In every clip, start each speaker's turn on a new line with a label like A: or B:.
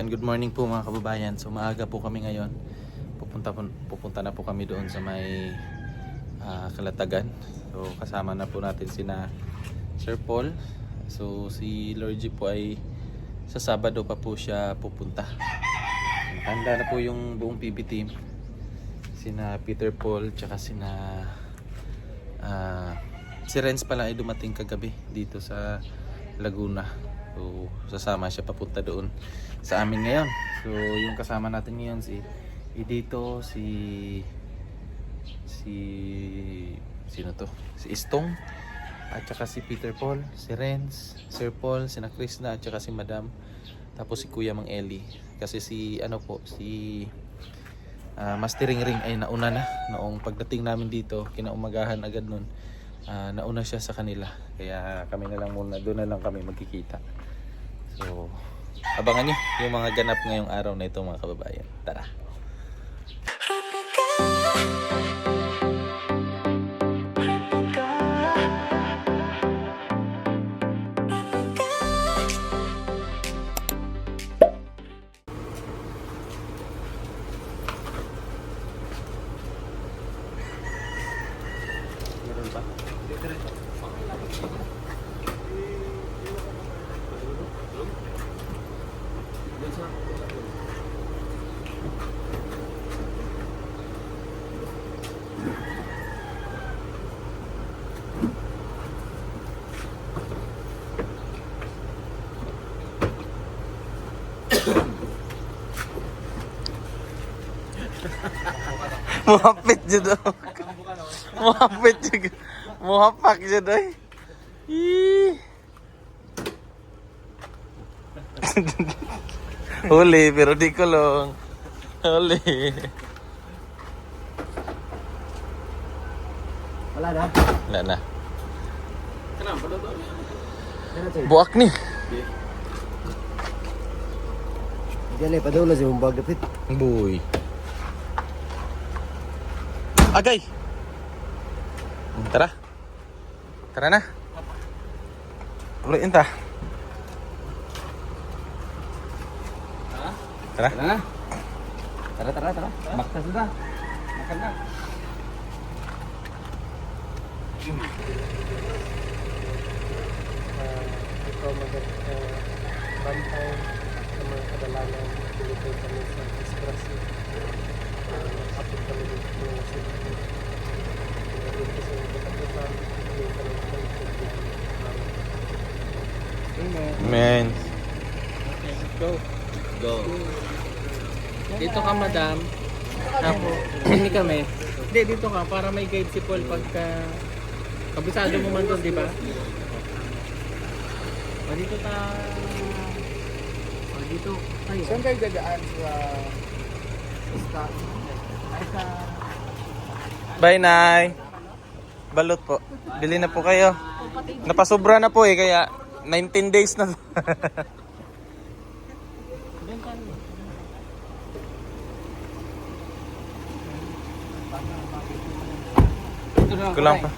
A: Good morning po mga kababayan. So maaga po kami ngayon. Pupunta na po kami doon sa may Kalatagan. So kasama na po natin sina Sir Paul. So si Lord G po ay sa Sabado pa po siya pupunta. Handa na po yung buong PB team. Sina Peter Paul tsaka sina si Renz pala ay dumating kagabi dito sa Laguna. So sasama siya papunta doon sa amin ngayon. So yung kasama natin ngayon si Idito, si sino to? Si Istong at saka si Peter Paul, si Renz, Sir Paul, sina Krishna at saka si Madam. Tapos si Kuya Mang Eli. Kasi si Master Ring ay nauna na noong pagdating namin dito, kinaumagahan agad nun. Nauna siya sa kanila. Kaya kami na lang muna, doon na lang kami magkikita. So abangan nyo yung mga ganap ngayong araw na ito mga kababayan. Tara! Meron ba? Muhapit dyan o. Muhapit dyan. Muhapak dyan o. Huli pero di kulong. Huli.
B: Wala na.
A: Wala na. Buak ni.
B: Diyan ay padula si Mumbag dapit.
A: Boy. Agay. Tara. Tara na. Ulitin ta. Tara.
B: Tara. Maktas na. Makan na.
C: Ito bantay sa mga kadalanan dito kami sa disgrasya. Kapit kami dito sa sila. Dito sa katapusan, dito kami sa
A: Men.
C: Okay, go.
A: Go.
C: Dito ka, madam. Ako. Hindi kami. Hindi, dito ka para may guide si Paul pagka kabisado mo man doon, di ba? O, dito ta. O, dito tayo.
B: Saan kayo dadaan sa
C: Ay, sa...
A: Bye, Nay. Balot po. Bili na po kayo. Napasobra na po kaya 19 days na.
C: Doon ka.
A: Kulang pa.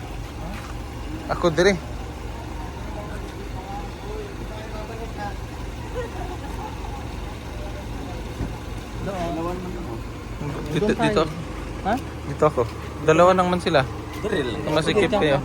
A: Ako dire. Dito.
C: Ha?
A: Dito ako. Dalawa lang man sila. Masikip kayo.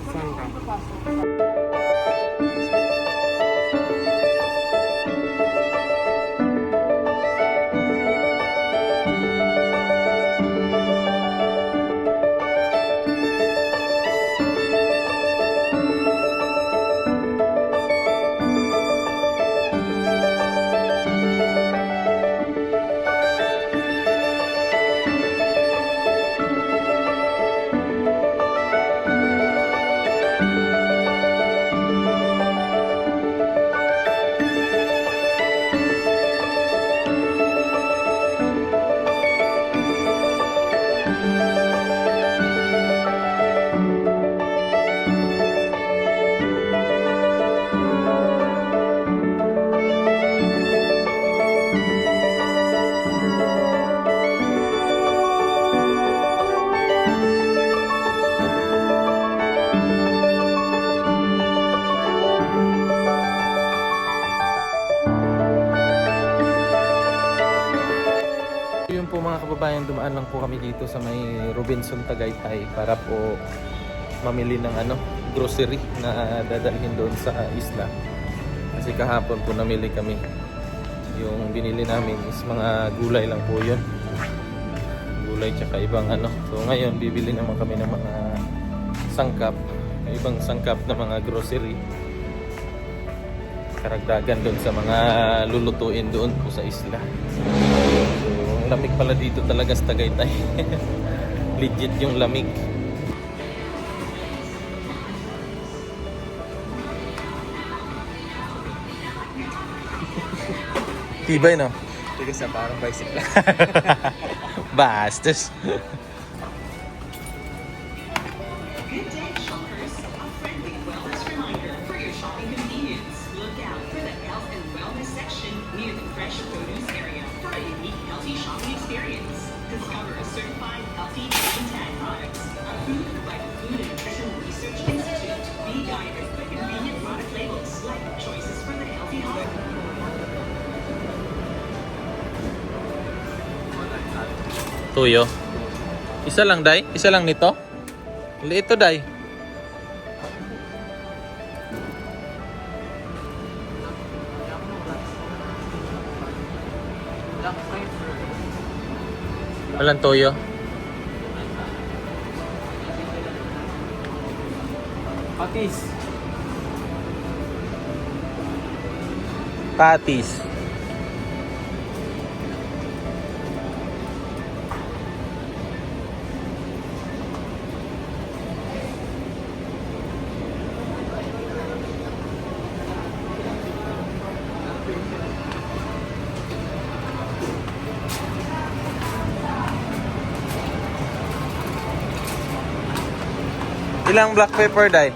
A: mga kababayan, dumaan lang po kami dito sa may Robinson Tagaytay para po mamili ng grocery na dadalhin doon sa isla. Kasi kahapon po namili kami. Yung binili namin is mga gulay lang po yun. Gulay tsaka ibang So ngayon bibili naman kami ng mga sangkap, ibang sangkap na mga grocery. Karagdagan doon sa mga lulutuin doon po sa isla. So ang lamig pala dito talaga sa Tagaytay. Legit yung lamig. Tibay, no?
B: Tigas na parang bicycle.
A: Bastos.
D: Good day, shoppers. A friendly wellness reminder for your shopping convenience. Look out for the health and wellness section near the fresh produce area for a unique healthy shopping experience. Discover certified healthy and tag products. Approved by the Food and Nutrition Research Institute. Be guided by convenient product labels like choices for the healthy heart.
A: Tuyo. Isa lang, Day? Isa lang nito? Liit to, Day. Walang toyo.
B: Patis.
A: Patis. Ilang black pepper, Day?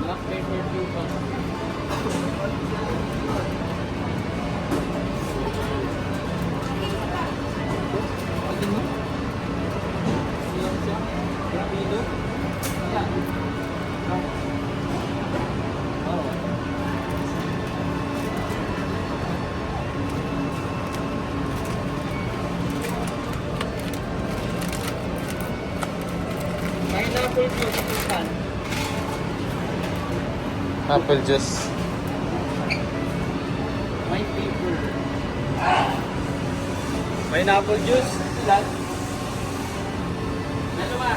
B: Black pepper tube. Pineapple tube.
A: Apple juice.
B: My paper. Pineapple juice. Ilan? Dalawa.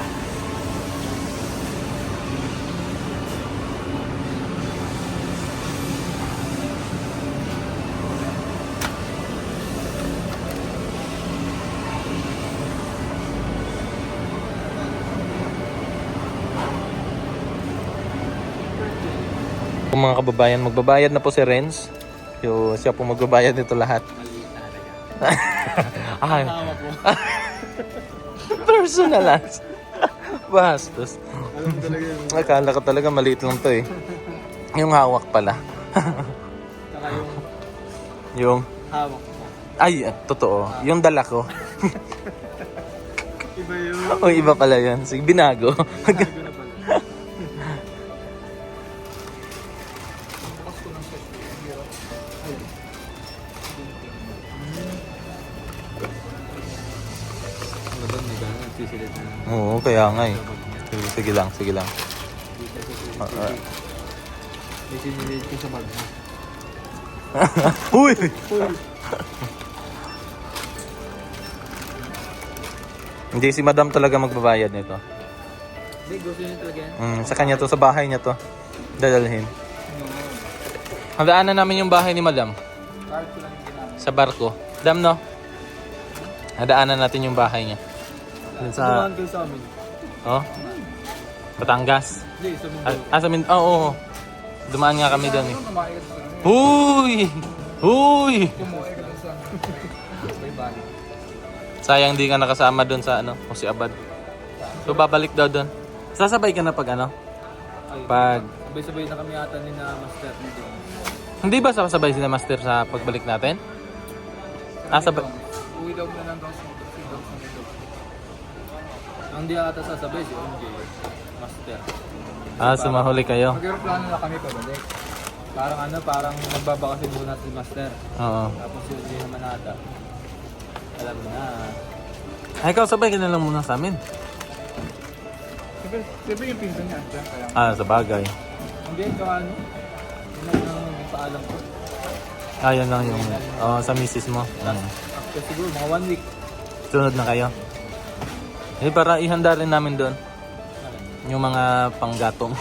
A: Kung mga kababayan, magbabayad na po si Renz. Siya po magbabayad nito lahat.
B: Mali talaga.
A: Ay,
B: Tawa po.
A: personalize. Bastos.
B: Alam talaga yun.
A: Akala ko talaga maliit lang to eh. Yung hawak pala.
B: Saka yung
A: Yung,
B: hawak ko.
A: ay, totoo. Yung dala ko.
B: Iba yun.
A: O, iba pala yun. Sige, binago.
B: Sabi ko na pala. Bukas ko ng set. Ayun. Ano ba? May gano'n nagsisilid na.
A: Oo, kaya nga eh. Sige lang, sige lang.
B: Dito sa silid.
A: Ah.
B: May sinilid ko sa bag mo.
A: Uy! Hindi, si madam talaga magbabayad nito.
B: Hindi, gusto nyo talaga yan.
A: Sa kanya to, sa bahay niya to. Dadalhin. Handaanan namin yung bahay ni madam.
B: Card ko lang yung ginamit.
A: Sa barko. Dam, no? Handaanan natin yung bahay niya. Dun sa,
B: Dumaan kayo sa amin.
A: oh? Batangas.
B: Hindi, sa mundo.
A: Sa min, oo. Dumaan nga kami doon eh.
B: Kumain ka sa amin.
A: Huy! Huy!
B: Kumain ka sa amin. May balik.
A: Sayang di ka nakasama doon sa kung si Abad. So babalik daw doon. Sasabay ka na pag
B: Ay,
A: Pag,
B: sabay-sabay na kami ata ni na master ni John.
A: hindi ba sasabay sila master sa pagbalik natin? Sabay.
B: Uwi daw na lang daw si Dong sa mundo. Ang di ata sasabay si MJ, master.
A: Sumahuli kayo.
B: Mag-aeroplano na kami pabalik. Parang magbabakasin muna si Master.
A: Oo.
B: Tapos yun naman ata. Alam mo na.
A: Ay, ikaw sabay ka na lang muna sa amin.
C: Siyempre yung pinsan niya, dyan kaya.
A: Ah, sa bagay.
B: Hindi, ikaw ano? Yun ang paalam ko.
A: Ah, yan lang yung sa misis mo.
B: After siguro, mga 1 week.
A: Sunod na kayo. Eh, para ihanda rin namin doon. Yung mga panggatong.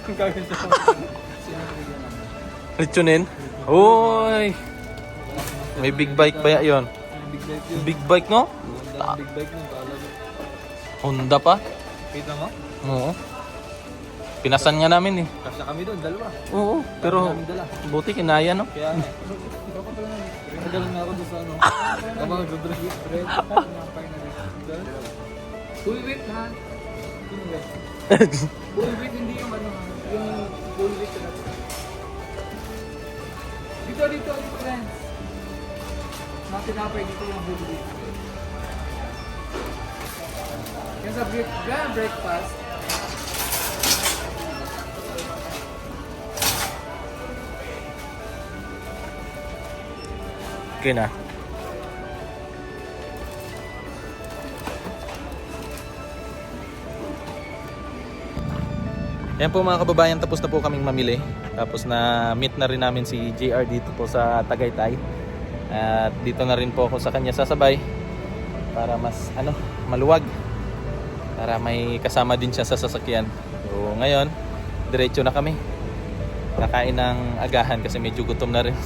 B: Ang gagawin sa sinabigyan namin.
A: Lechonin? Uy! May big bike ba yun?
B: Big bike yun.
A: Big bike, no?
B: Ang big bike nun, paalam.
A: Honda pa?
B: Kita mo?
A: Oo. Pinasan nga namin eh.
B: Kasya kami doon, dalawa.
A: Oo, pero
B: Dami namin dala.
A: buti kinaya, no?
B: Kaya nga. Nagalan na ako doon sa ano. Kapag mag-break. Full whip ha? Full whip. Full whip hindi yung ano ha? Yung full whip talaga. Dito, friends. Mga tinapay dito yung full whip. Yung sa breakfast,
A: Okay na. Yan po mga kababayan, tapos na po kaming mamili. Tapos na meet na rin namin si JR dito po sa Tagaytay. At dito na rin po ako sa kanya sasabay para mas maluwag. Para may kasama din siya sa sasakyan. So ngayon, diretso na kami. Kakain ng agahan kasi medyo gutom na rin.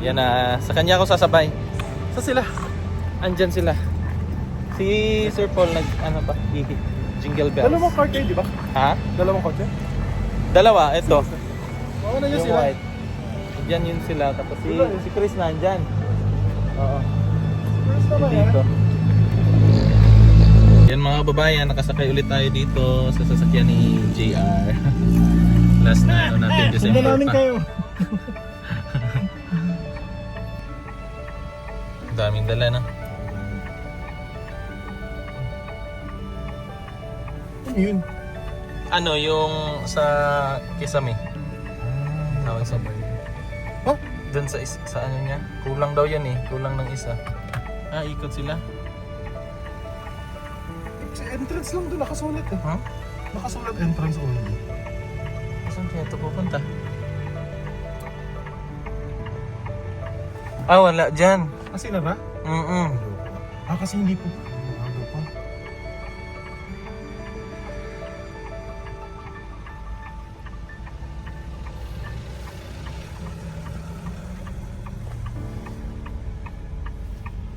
A: Yan na, sa kanya ako sasabay. Sa sila? Andyan sila. Si Sir Paul jingle bells.
C: Dalawang car kayo, di ba?
A: Ha?
C: Dalawang kotse?
A: Dalawa, ito.
C: Oo na yun
A: Yung
C: sila.
A: white. Diyan yun sila. Tapos si Chris nandyan. Oo.
C: First naman
A: Dito. Yan mga babayan, nakasakay ulit tayo dito sa sasakyan ni JR. Last na natin December
C: namin
A: pa.
C: kayo.
A: Ang daming dala na.
C: Ano yun?
A: Ano yung sa Kisame? Tawag sa
C: Oh?
A: doon sa ano niya? Kulang daw yan eh. Kulang ng isa. Ah, ikot sila.
C: Sa entrance lang doon, nakasulat eh.
A: Huh?
C: Nakasulat entrance only.
A: Saan kaya ito pupunta? Ah, wala dyan.
C: Kasi na ba? Ah, kasi hindi po. Ano pa?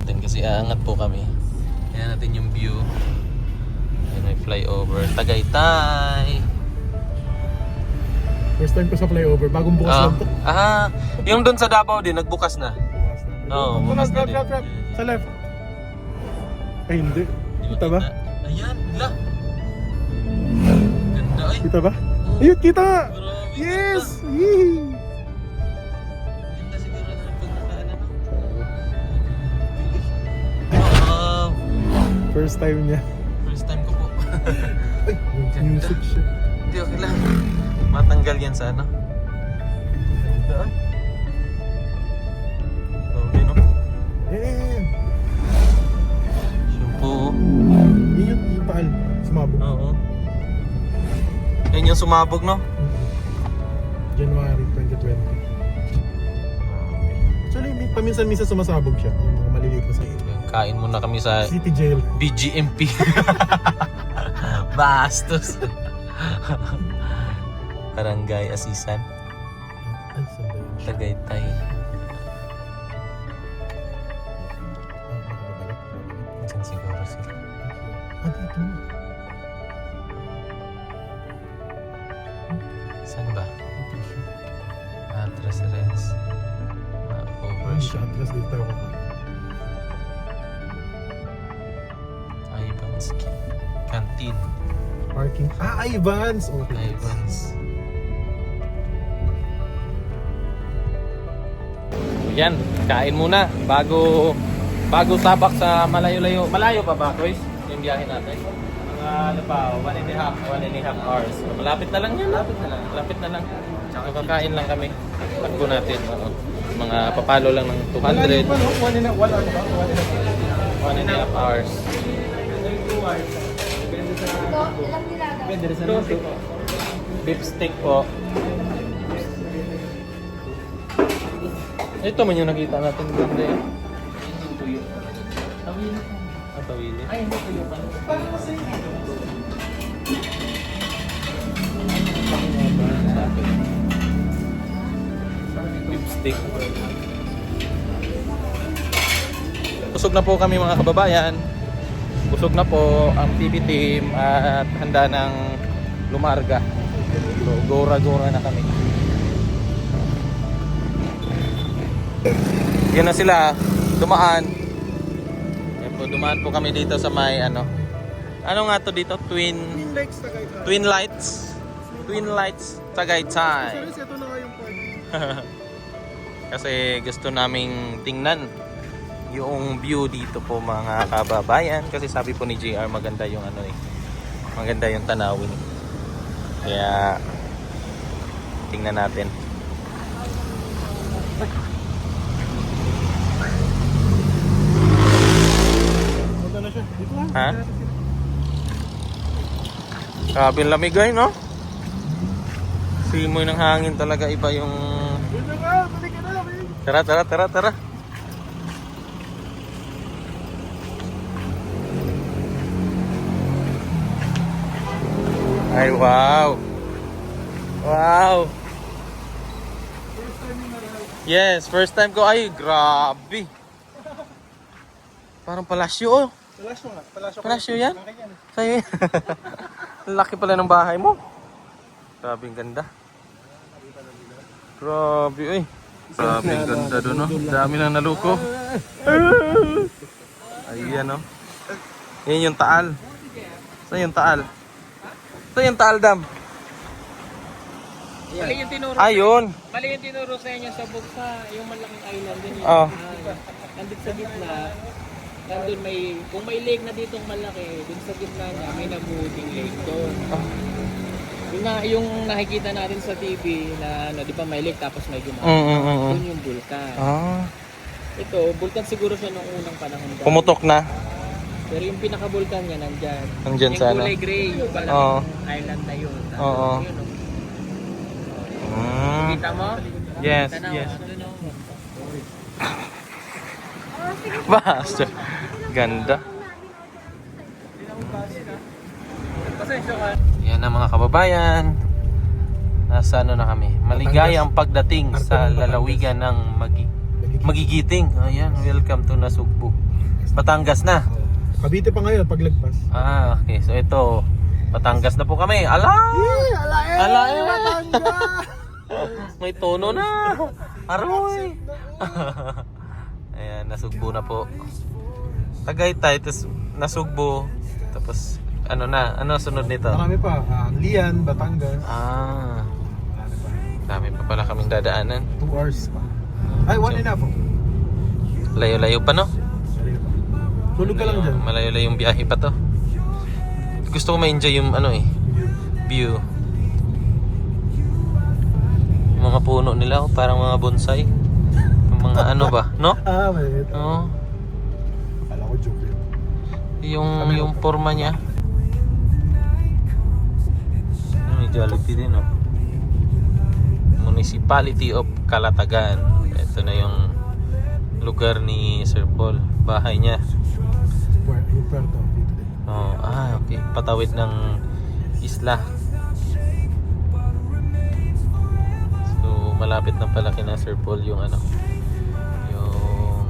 A: Then kasi aangat po kami. Kaya natin yung view. Then may flyover. Tagaytay.
C: First time ko sa flyover, bagong bukas lang to.
A: Yung doon sa Davao din, nagbukas na. Oo, bukas na din.
C: Grab. Sa left. Ay, hindi. Kita ba?
A: Ayan, la. Ganda ay.
C: Kita ba?
A: Oo.
C: Ayun, kita!
A: Grabe,
C: Yes!
A: ganda.
C: Yee!
A: Ganda siguro na pag nakaan na. Wow.
C: First time niya.
A: First time ko po.
C: Ay, music siya.
A: Hindi, okay lang. Matanggal yan sa ano. Ganda ay. Okay, no?
C: Eh,
A: Shampoo.
C: yun yung paal. Sumabog.
A: Oo. Yan yung sumabog, no?
C: January 2020. Actually, paminsan-minsan sumasabog siya. Yung mga maliliit na sa ito.
A: Kain muna kami sa
C: City Jail.
A: BGMP. Bastos. Barangay Asisan,
C: Ay, saan ba yun siya?
A: Tagaytay.
C: Makababalik.
A: Diyan siguro sila.
C: Dito.
A: Saan ba?
C: Dito siya.
A: Atras Rens.
C: Ay, siya.
A: Overshot.
C: Atlas dito tayo kakain.
A: Ivan's Canteen.
C: Parking. Ah, Ivans! Okay.
A: Ivan's. Yan, kain muna bago tabak sa malayo-layo. Malayo pa ba, Chris? Yung biyahe natin.
B: Mga
A: ano pa, 1.5 hours. So, malapit na lang yan. Malapit na lang. So, kakain lang kami. Takbo natin. Ano, mga papalo lang ng 200.
C: 1 hour ba?
A: 1.5 hours.
C: Depende rin sa luto.
A: Beef steak po. Ito man yung nakita natin ganda eh.
B: Yung tuyo. Tawili.
A: Tawili.
B: Ay, hindi tuyo pa.
A: Beef steak. Busog na po kami mga kababayan. Busog na po ang TV team at handa ng lumarga. So, gora-gora na kami. Yan na sila, dumaan. Yan po, dumaan po kami dito sa may ano. Ano nga to dito? Twin Lights. Twin Lights Tagaytay.
C: Ito na nga yung point.
A: Kasi gusto naming tingnan yung view dito po mga kababayan. Kasi sabi po ni JR maganda yung ano eh. Maganda yung tanawin. Kaya tingnan natin.
C: Punta na siya. Dito lang.
A: Ha? Grabe ang lamig ay, no? Simoy ng hangin talaga iba yung...
C: Dito ka, balik ka na.
A: Tara. Ay, wow! Wow! Yes, first time ko. Ay, grabe! Parang palasyo, oh.
C: Palasyo nga.
A: Palasyo yan? Sa'yo yan. Laki pala ng bahay mo. Grabe ang ganda. Grabe, uy. Grabe ang ganda doon, no? Dami lang naluko. Ayan, no? Yan yung taal. Saan yung taal? Saan yung taal, Dam?
B: Mali yung tinuro.
A: Ayun.
B: Mali yung tinuro sa inyo sa Bugsa, yung malaking island din yun.
A: Oh.
B: Nandito sa gitna, nandun may, kung may lake na ditong malaki, dun sa gitna niya, may nabuhuting lake doon. Yung nakikita natin sa TV na ano, di ba may lake tapos may gumawa. Doon yung bulkan.
A: Ah.
B: Ito, bulkan siguro siya nung unang panahon.
A: Pumutok na.
B: Pero yung pinaka-bulkan niya nandyan.
A: Nandyan
B: yung
A: sa ano?
B: kulay gray, yung malaking
A: Oo.
B: island na yun.
A: Oo.
B: Yun, oh. Kita mo?
A: Yes,
B: Tanaw,
A: yes.
B: ano, no?
A: Basta. Ganda.
B: Pasensya ka.
A: Yan na mga kababayan. Nasa ano na kami. Maligayang pagdating sa lalawigan ng Magigiting. Ayan, welcome to Nasugbu. Batangas na.
C: Cavite pa ngayon paglagpas.
A: Ah, okay. So ito, Batangas na po kami. Alay! Alay! May tono na. Aroy! Ayan, Nasugbu na po. Tagaytay, tapos Nasugbu. Tapos, ano na? Ano sunod nito?
C: Marami pa. Lian, Batangas.
A: Ah,
C: Marami pa.
A: dami pa pala kaming dadaanan.
C: 2 hours pa. Ay, 1.5 po.
A: Layo-layo pa, no?
C: Tulog ka lang dyan.
A: Malayo-layo yung biyahe pa to. Gusto ko ma-enjoy yung ano eh, view. Mga puno nila, oh, parang mga bonsai. Yung mga ano ba, no?
C: May ito.
A: Oo.
C: Akala ko joke yun.
A: Yung forma niya. May Jollibee din, oh. Municipality of Calatagan. Ito na yung lugar ni Sir Paul. Bahay niya.
C: Yung Puerto. Dito din.
A: Oh, okay. Patawid ng isla. So, malapit na pala kina Sir Paul yung ano. Yung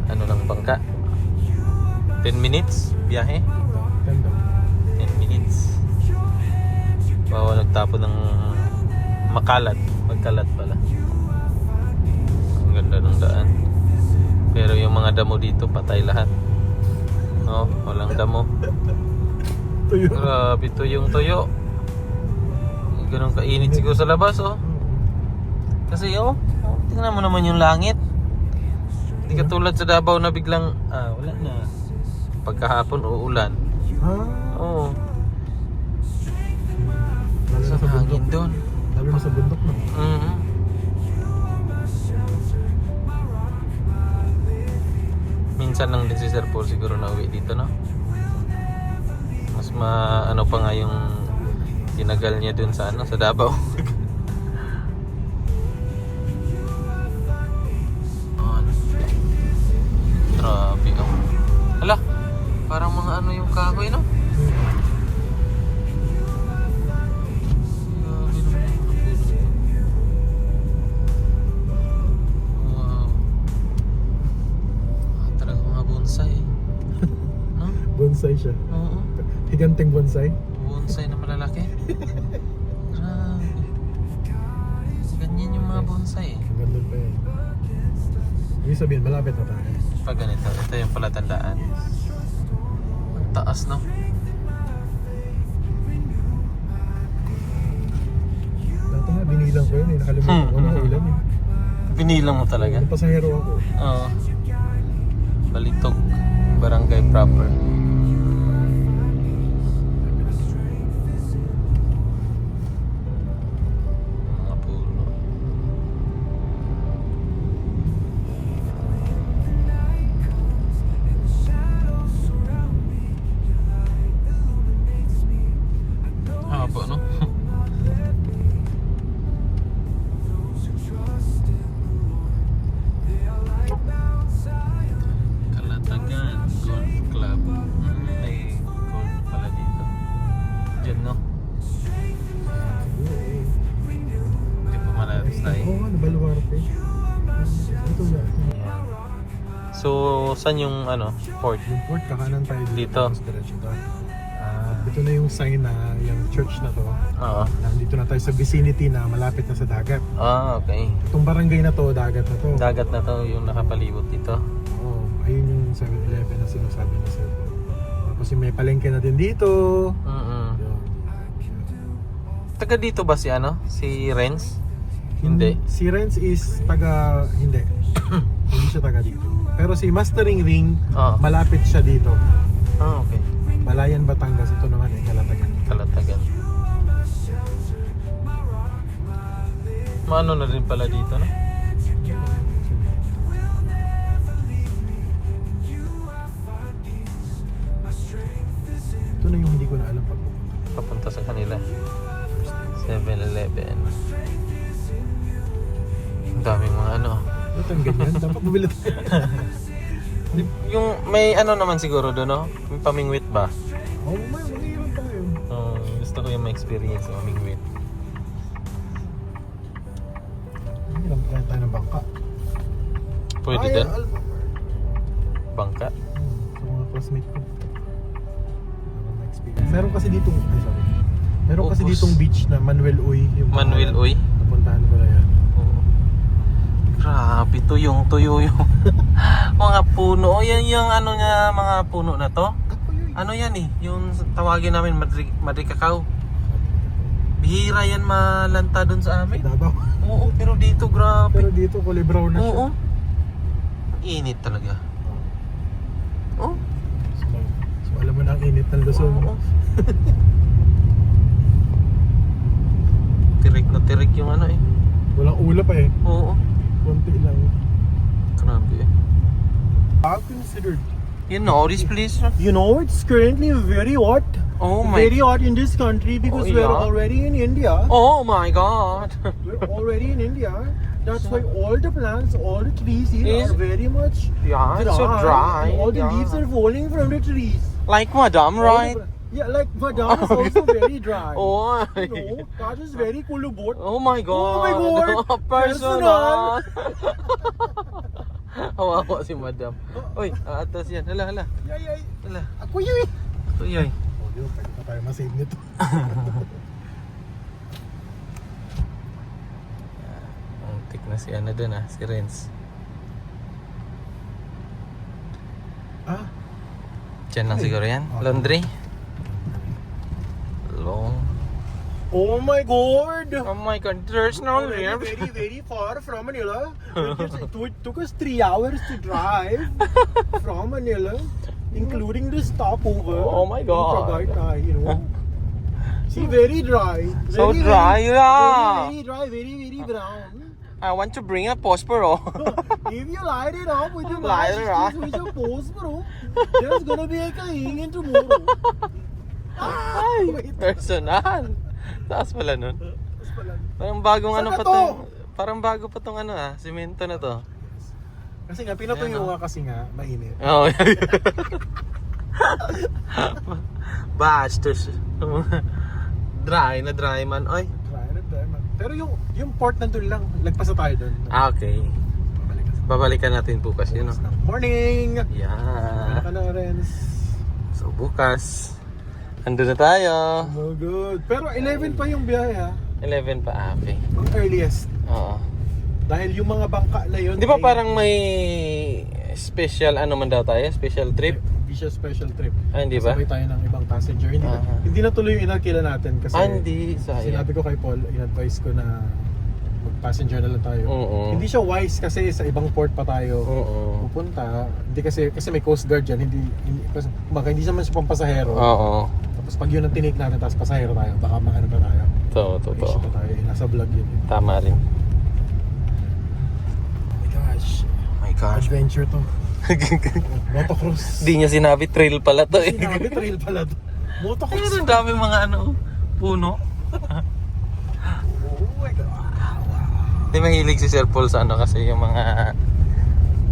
A: ano ng bangka. 10 minutes biyahe.
C: Ganda.
A: 10 minutes. Bawal nagtapon ng makalat. Magkalat pala. Ang ganda ng daan. Pero yung mga damo dito patay lahat. No, walang damo.
C: Tuyo.
A: Grabe tuyong tuyo. Ganun kainit siguro sa labas, oh. Kasi, tingnan mo naman yung langit. Hindi katulad sa Davao na biglang, wala na. Pagkahapon uulan. Oo.
C: Lalo na
A: Sa
C: sa bundok.
A: hangin doon.
C: Lalo na sa bundok no.
A: Mhm. Minsan lang din si Sir Paul siguro na uwi dito, no? Mas ano pa nga yung tinagal niya dun sa sa Davao. Grabe, oh. Hala, parang mga ano yung kahoy, no? Grabe naman yung mga puno. Wow. Talagang mga bonsai. No?
C: Bonsai siya.
A: Oo.
C: Higanting bonsai.
A: Bonsai na malalaki. Grabe. Ganyan yung mga bonsai.
C: Ang ganda pa yan. Ibig sabihin, malapit na tayo.
A: Pag ganito, ito yung palatandaan. Ang taas, no?
C: Dati nga, binilang ko yun eh. Nakalimutan ko na ulan eh.
A: Binilang mo talaga?
C: Nung pasahero ako.
A: Oo. Balitog. Barangay proper. Mga puno. Haba, no? Kalatagan Golf Club. May golf pala dito. Diyan, no? Hindi pa malapit tayo.
C: Oo nga, nabaluarte. Ito na.
A: So, saan yung port?
C: Yung port, kakanan tayo
A: Dito.
C: Tapos diretso doon. Ito na yung sign na yung church na to.
A: Oo.
C: Nandito na tayo sa vicinity na malapit na sa dagat.
A: Okay.
C: Itong barangay na to, dagat na to.
A: Dagat na to yung nakapalibot dito.
C: Oo, ayun yung 7-Eleven na sinasabi na sir. Tapos yung may palengke natin dito. Yun.
A: Taga dito ba si Si Renz? Hindi.
C: Si Renz is taga, hindi. Hindi siya taga dito. Pero si Mastering Ring,
A: Oo.
C: malapit siya dito.
A: Okay.
C: Balayan, Batangas. Ito naman eh, Kalatagan.
A: Kalatagan. Maano na rin pala dito, no?
C: Ito na yung hindi ko na alam pag
A: Papunta sa kanila. 7-Eleven. Ang daming mga
C: ito ang ganyan. Dapat bumili tayo.
A: Yung may naman siguro doon, no? May pamingwit ba?
C: Oo, mag-iiwan tayo.
A: Gusto ko yung ma-experience yung pamingwit.
C: Hiram tayo ng bangka.
A: Pwede
C: Ay,
A: din? Bangka?
C: Sa mga classmate ko. Meron kasi ditong, sorry. Meron kasi
A: Opus.
C: ditong beach na Manuel Uy. Yung
A: Manuel Uy?
C: Napuntahan ko na yan.
A: Oo. Grabe, tuyong yung mga puno. O yan yung niya, mga puno na to. Ano yan eh, yung tawagin namin Madri Cacao. Bihira yan malanta dun sa amin.
C: Davao.
A: Oo, pero dito grabe.
C: Pero dito kulay brown na siya.
A: Oo. Init talaga. Oh.
C: So alam mo na ang init ng Luzon.
A: Oo. Tirik na tirik yung eh.
C: Walang ulap pa eh.
A: Oo.
C: Konti lang.
A: Grabe eh.
C: I've considered.
A: You know this place?
C: You know, it's currently very hot.
A: Oh my.
C: Very hot in this country because
A: Oh,
C: we're
A: yeah?
C: already in India.
A: Oh my God.
C: We're already in India. That's why all the plants, all the trees here
A: Is-
C: are very much
A: Yeah, it's so dry.
C: All the
A: Yeah.
C: leaves are falling from the trees.
A: Like Madam,
C: All
A: right?
C: yeah, like Madam is also very dry.
A: Oh.
C: You know, that is very cool boat.
A: Oh my God.
C: Oh my God.
A: Personal. Hawawa si Madam. Uy, atas yan. Hala.
C: Yay, yay.
A: Hala.
C: Ako yun.
A: Uy, ay.
C: Oh, yun, pwede pa tayo masave nito.
A: Muntik na si dun si Renz.
C: Ah,
A: Diyan lang
C: Ay.
A: siguro yan.
C: Okay.
A: Laundry. Long.
C: oh my God.
A: Oh my God, there's no
C: Very,
A: lift.
C: very, very far from Manila. It took us 3 hours to drive from Manila including the stopover.
A: Oh my God.
C: In Tagaytay, you know. See, very dry.
A: So
C: Very,
A: dry,
C: very,
A: yeah.
C: Very dry, very brown.
A: I want to bring a Prospero.
C: If you light it up with your
A: Light it up.
C: matchsticks, with your post, bro, there's gonna be a kaingin tomorrow.
A: Ay, personal. Taas pala nun.
C: Tapos pala.
A: Parang bagong
C: Saan
A: ano
C: na
A: pa
C: to?
A: to. Parang bago pa tong ano semento na to.
C: Kasi nga, pinatuyo
A: Ayan,
C: nga kasi nga, mainit.
A: Oh. Bastos. Dry na dry man. Oy.
C: Dry man. Pero yung port nandun lang, lagpas na tayo dun.
A: Ah, okay. Babalikan natin bukas yun, no?
C: Morning!
A: Yeah.
C: Ano ka na, Renz?
A: So bukas, andun na tayo.
C: Oh, good. Pero 11 pa yung biyahe, ha?
A: 11 pa, ah, okay.
C: Ang earliest.
A: Oo.
C: Dahil yung mga bangka na yun...
A: Di ba
C: ay-
A: parang may special ano man daw tayo? Special trip?
C: Hindi siya special trip.
A: Ah, hindi ba?
C: Kasabay tayo ng ibang passenger. Hindi,
A: Ah.
C: hindi na tuloy yung inalkila natin kasi
A: Ah, hindi. Sayang.
C: sinabi ko kay Paul, in-advise ko na mag-passenger na lang tayo.
A: Oo.
C: Hindi siya wise kasi sa ibang port pa tayo
A: Oo.
C: pupunta. Hindi kasi may Coast Guard dyan. Baka hindi naman siya pampasahero.
A: Oo.
C: Tapos pag yun ang tinake natin, tapos pasahero tayo, baka maano pa tayo.
A: Totoo.
C: Issue pa tayo. Nasa vlog yun.
A: Tama rin.
C: Oh my gosh.
A: My gosh.
C: Adventure to. Motocross.
A: Di niya sinabi trail pala to eh.
C: Sinabi trail pala to. Motocross.
A: Ayun, ang dami mga ano, puno.
C: Oh my God.
A: Di mahilig si Sir Paul sa ano kasi yung mga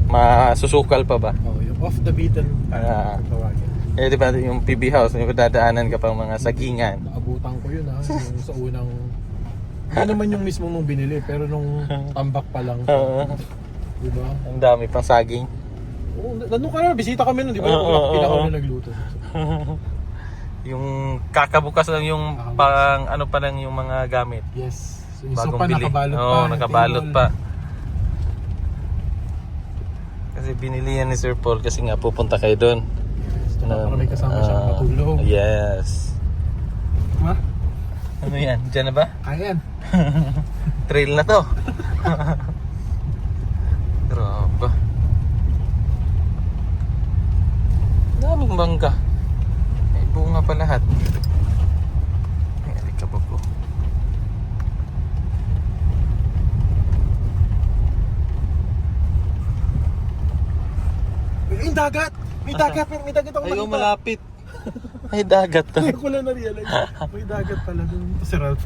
A: masusukal pa ba?
C: Oh, yung off the beaten
A: Ah.
C: path. Tawagin.
A: Eh di ba yung PB House, may dadaanan ka pang mga sagingan.
C: Naabutan ko yun ha. Yung sa unang... Hindi naman yung mismo nung binili, pero nung tambak pa lang.
A: Oo.
C: Diba?
A: Ang dami pang saging.
C: Oo, nandun ka na, bisita kami nun, di ba?
A: Oo,
C: Pinakaw
A: oo.
C: na nagluto.
A: Yung kakabukas lang yung pang ano pa lang yung mga gamit.
C: Yes. So, yung
A: Bagong
C: sopa
A: bili.
C: nakabalot pa.
A: Oo, nakabalot
C: table.
A: pa. Kasi binili yan ni Sir Paul kasi nga pupunta kayo doon.
C: Yes, tsaka para may kasama siyang matulog.
A: Yes.
C: Ha?
A: Ano yan? Diyan na ba?
C: Ayan.
A: Trail na to. Grabe. Daming bangka. May bunga pa lahat. Ay, alikabok ko.
C: May dagat! May dagat! May dagat ako
A: Ayaw
C: nakita.
A: malapit. Ay, dagat to.
C: Ngayon ko lang na-realize. May dagat pala dun sa Ralph.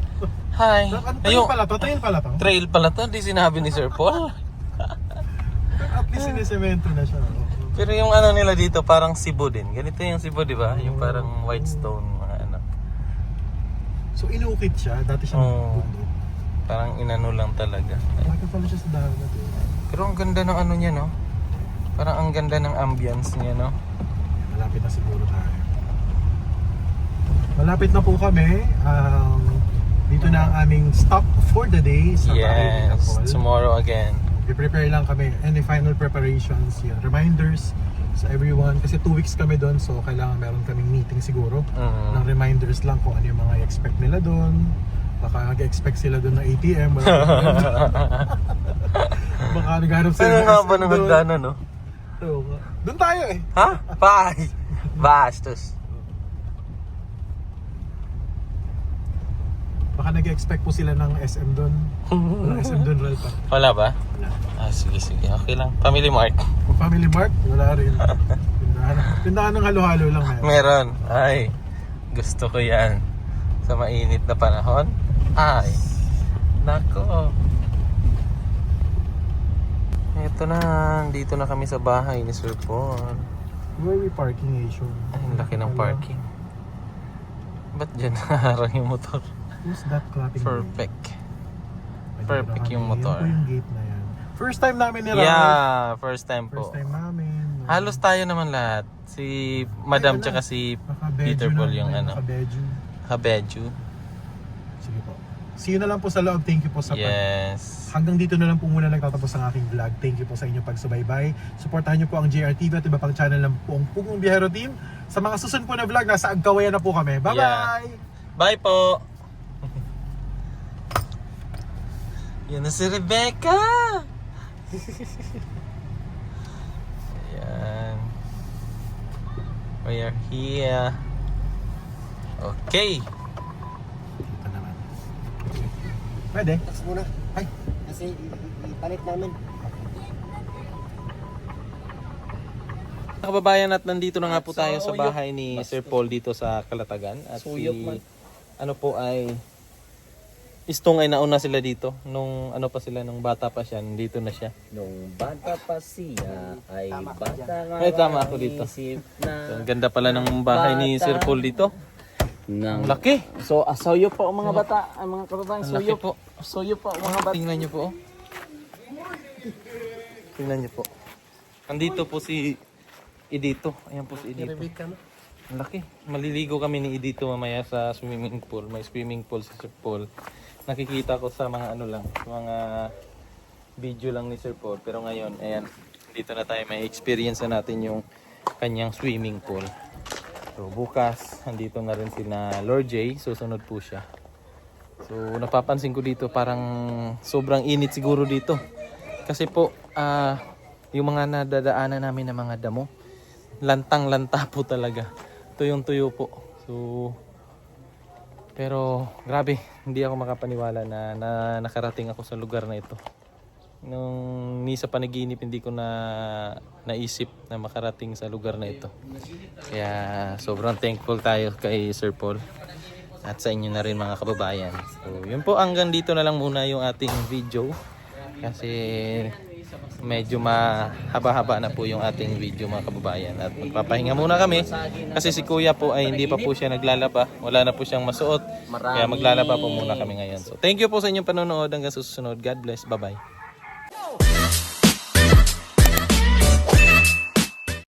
A: Hi.
C: Ano
A: Ayun.
C: pala to? Trail pala to?
A: Trail pala to. Di sinabi ni Sir Paul.
C: At least sinisemento na siya.
A: Pero yung ano nila dito parang Cebu din. Ganito yung Cebu, di ba? Yung parang white stone, mga ano.
C: So inukit siya. Dati siya
A: Oo.
C: bundok.
A: Parang inano lang talaga.
C: Bakit pala siya sa dagat eh?
A: Pero ang ganda ng ano niya, no? Parang ang ganda ng ambience niya, no?
C: Malapit na siguro tayo. Malapit na po kami. Dito na ang aming stop for the day sa bahay ni
A: Yes,
C: Paul.
A: tomorrow again.
C: I-prepare lang kami. Any final preparations, yan. Reminders sa everyone. Kasi 2 weeks kami doon, so kailangan meron kaming meeting siguro. Ng reminders lang kung ano yung mga i-expect nila doon. Baka nag-expect sila doon ng ATM. Baka naghanap sila
A: Ano
C: ng
A: nga
C: SM
A: ba ng
C: doon.
A: hagdanan, no?
C: Oo nga. Doon tayo eh.
A: Ha? Bye! Bastos.
C: Baka nag-expect po sila ng SM doon. Walang SM doon, Ralph.
A: Wala ba?
C: Wala.
A: Ah, sige. Okay lang. Family Mart.
C: Kung Family Mart, wala rin. Tindahan ng halo-halo lang meron.
A: Meron. Ay, gusto ko yan. Sa mainit na panahon. Ay, nako. Ito na, dito na kami sa bahay ni Sir Paul.
C: Where we parking issue?
A: Ay, ang laki ng parking. Ba't dyan naharang yung motor?
C: Who's that clapping?
A: Perfect.
C: Ay,
A: Perfect
C: dito na
A: yung
C: kami.
A: motor.
C: Yan po yung gate na yan. First time namin ni Ralph.
A: Yeah, first time po.
C: First time namin.
A: Halos tayo naman lahat. Si Madam
C: Ay, wala.
A: tsaka si
C: Naka-beju
A: Peter
C: na,
A: Paul yung
C: ay,
A: ano.
C: naka-beju.
A: Habeju.
C: Sige po. See you na lang po sa loob. Thank you po sa
A: Yes.
C: Hanggang dito na lang po muna nagtatapos ang aking vlog. Thank you po sa inyong pagsubaybay. Suportahan niyo po ang JRTV at iba pang channel ng po ang Pugong Biyahero Team. Sa mga susunod po na vlog, nasa Agkawayan na po kami. Bye-bye!
A: Yeah. Bye po! Yan na si Rebecca! Ayan. We are here. Okay.
C: Dito naman. Pwede?
E: Tax muna.
C: Ay.
E: Kasi ipalit namin.
A: Mga kababayan, at nandito na nga po tayo sa bahay ni Sir Paul dito sa Calatagan. At
B: Suyok man.
A: ano po ay Istong ay nauna sila dito nung ano pa sila, nung bata pa siya, dito na siya.
B: Nung bata pa siya ay bata nga.
A: Ay, tama ako dito.
B: isip
A: So,
B: na
A: ang ganda pala ng bahay ni Sir Paul dito. Ang laki.
B: So, asoyo po ang mga bata, ang mga kababayan.
A: Ang laki
B: Soyo
A: po.
B: Soyo po ang mga bata.
A: Tingnan niyo po. Oh. Tingnan niyo po. Andito po si Idito. Ayan po si Idito. Ang laki. Maliligo kami ni Idito mamaya sa swimming pool. May swimming pool sa Sir Paul. Nakikita ko sa mga ano lang, sa mga video lang ni Sir Paul. Pero ngayon, ayan, dito na tayo may experience na natin yung kanyang swimming pool. So bukas, andito na rin sina Lord J. Susunod po siya. So napapansin ko dito parang sobrang init siguro dito. Kasi po, yung mga nadadaanan namin ng mga damo, lantang-lanta po talaga. Tuyong-tuyo po. So, pero grabe, hindi ako makapaniwala na nakarating ako sa lugar na ito. Nung ni sa panaginip, hindi ko na naisip na makarating sa lugar na ito. Kaya sobrang thankful tayo kay Sir Paul at sa inyo na rin mga kababayan. So yun po, hanggang dito na lang muna yung ating video. Kasi medyo mahaba-haba na po yung ating video mga kababayan. At magpapahinga muna kami kasi si Kuya po ay hindi pa po siya naglalaba. Wala na po siyang masuot. Kaya maglalaba po muna kami ngayon. So thank you po sa inyong panonood. Hanggang sa susunod. God bless. Bye-bye.